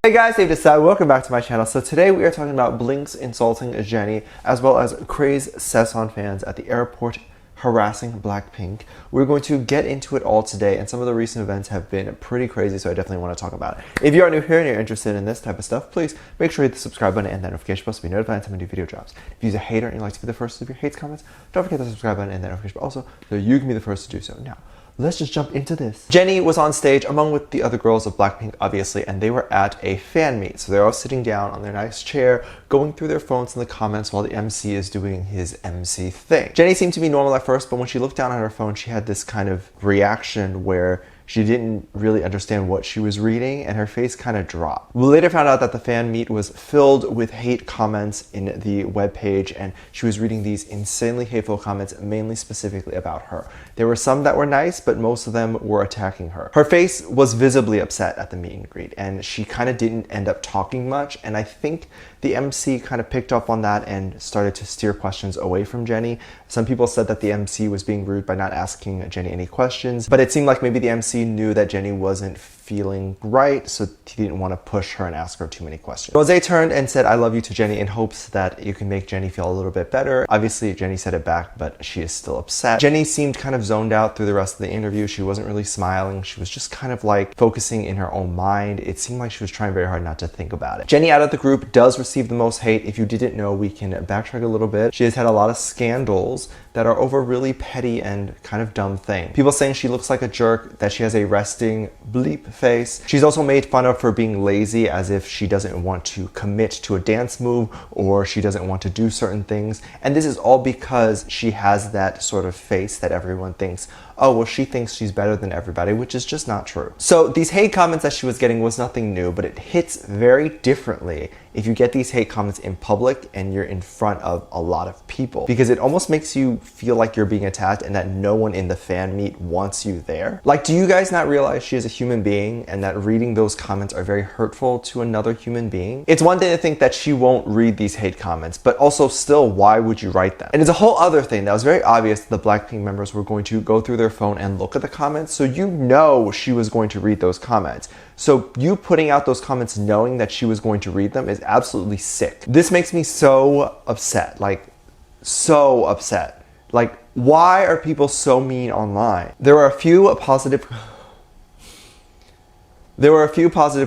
Hey guys, Dave Jisoo, welcome back to my channel. So today we are talking about Blink's insulting Jennie, as well as crazed SASAENGS fans at the airport harassing Blackpink. We're going to get into it all today, and some of the recent events have been pretty crazy, so I definitely want to talk about it. If you are new here and you're interested in this type of stuff, please make sure you hit the subscribe button and that notification bell to be notified anytime a new video drops. If you're a hater and you'd like to be the first to leave your hates comments, don't forget the subscribe button and that notification bell also, so you can be the first to do so. Now, let's just jump into this. Jennie was on stage along with the other girls of Blackpink, obviously, and they were at a fan meet. So they're all sitting down on their nice chair, going through their phones in the comments while the MC is doing his MC thing. Jennie seemed to be normal at first, but when she looked down at her phone, she had this kind of reaction where she didn't really understand what she was reading, and her face kind of dropped. We later found out that the fan meet was filled with hate comments in the webpage, and she was reading these insanely hateful comments, mainly specifically about her. There were some that were nice, but most of them were attacking her. Her face was visibly upset at the meet and greet, and she kind of didn't end up talking much, and I think the MC kind of picked up on that and started to steer questions away from Jennie. Some people said that the MC was being rude by not asking Jennie any questions, but it seemed like maybe the MC knew that Jennie wasn't feeling right, so he didn't want to push her and ask her too many questions. Rose turned and said, "I love you" to Jennie in hopes that you can make Jennie feel a little bit better. Obviously, Jennie said it back, but she is still upset. Jennie seemed kind of zoned out through the rest of the interview. She wasn't really smiling. She was just kind of like focusing in her own mind. It seemed like she was trying very hard not to think about it. Jennie out of the group does receive the most hate. If you didn't know, we can backtrack a little bit. She has had a lot of scandals that are over really petty and kind of dumb things. People saying she looks like a jerk, that she has a resting bleep face. She's also made fun of for being lazy, as if she doesn't want to commit to a dance move or she doesn't want to do certain things. And this is all because she has that sort of face that everyone thinks, oh, well, she thinks she's better than everybody, which is just not true. So these hate comments that she was getting was nothing new, but it hits very differently if you get these hate comments in public and you're in front of a lot of people, because it almost makes you feel like you're being attacked and that no one in the fan meet wants you there. Like, do you guys not realize she is a human being and that reading those comments are very hurtful to another human being? It's one thing to think that she won't read these hate comments, but also still, why would you write them? And it's a whole other thing that was very obvious that the Blackpink members were going to go through their phone and look at the comments, so you know she was going to read those comments. So you putting out those comments knowing that she was going to read them is absolutely sick. This makes me so upset, like so upset. Like, why are people so mean online? There were a few positive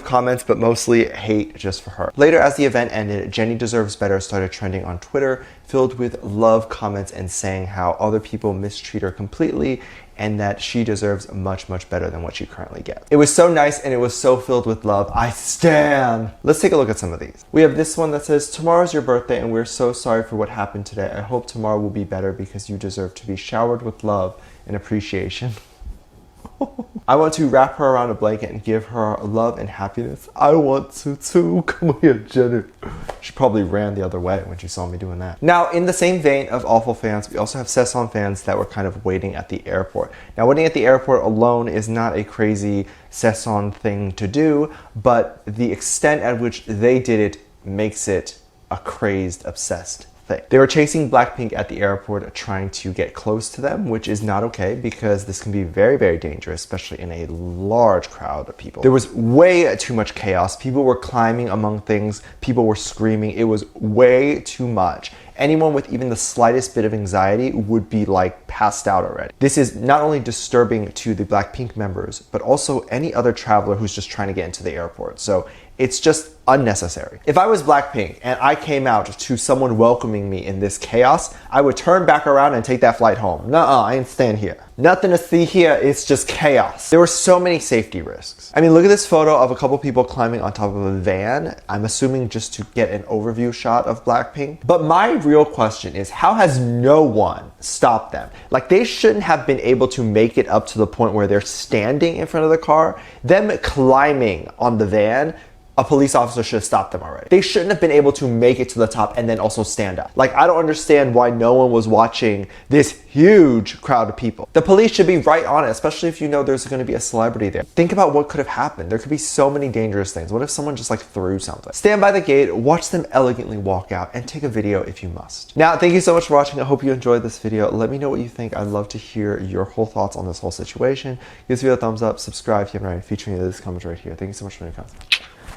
comments, but mostly hate just for her. Later, as the event ended, Jennie Deserves Better started trending on Twitter, filled with love comments and saying how other people mistreat her completely and that she deserves much, much better than what she currently gets. It was so nice and it was so filled with love. I stan! Let's take a look at some of these. We have this one that says, "Tomorrow's your birthday and we're so sorry for what happened today. I hope tomorrow will be better because you deserve to be showered with love and appreciation." I want to wrap her around a blanket and give her love and happiness. I want to too. Come here, Jennie. She probably ran the other way when she saw me doing that. Now, in the same vein of awful fans, we also have SASAENGS fans that were kind of waiting at the airport. Now, waiting at the airport alone is not a crazy SASAENGS thing to do, but the extent at which they did it makes it a crazed, obsessed thing. They were chasing Blackpink at the airport, trying to get close to them, which is not okay because this can be very, very dangerous, especially in a large crowd of people. There was way too much chaos. People were climbing among things. People were screaming. It was way too much. Anyone with even the slightest bit of anxiety would be like passed out already. This is not only disturbing to the Blackpink members, but also any other traveler who's just trying to get into the airport. So it's just unnecessary. If I was Blackpink and I came out to someone welcoming me in this chaos, I would turn back around and take that flight home. Nuh-uh, I ain't staying here. Nothing to see here, it's just chaos. There were so many safety risks. I mean, look at this photo of a couple people climbing on top of a van. I'm assuming just to get an overview shot of Blackpink. But my real question is, how has no one stopped them? Like, they shouldn't have been able to make it up to the point where they're standing in front of the car. Them climbing on the van, a police officer should have stopped them already. They shouldn't have been able to make it to the top and then also stand up. Like, I don't understand why no one was watching this huge crowd of people. The police should be right on it, especially if you know there's going to be a celebrity there. Think about what could have happened. There could be so many dangerous things. What if someone just like threw something? Stand by the gate, watch them elegantly walk out, and take a video if you must. Now, thank you so much for watching. I hope you enjoyed this video. Let me know what you think. I'd love to hear your whole thoughts on this whole situation. Give this video a thumbs up, subscribe if you haven't already, featuring this comment right here. Thank you so much for your comments.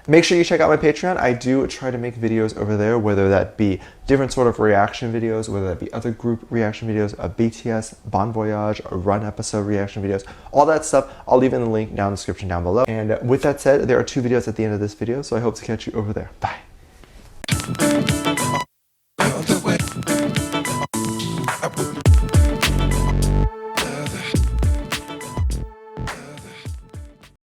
Make sure you check out my Patreon. I do try to make videos over there, whether that be different sort of reaction videos, whether that be other group reaction videos, a BTS, Bon Voyage, a Run episode reaction videos, all that stuff. I'll leave in the link down in the description down below. And with that said, there are 2 videos at the end of this video, so I hope to catch you over there. Bye.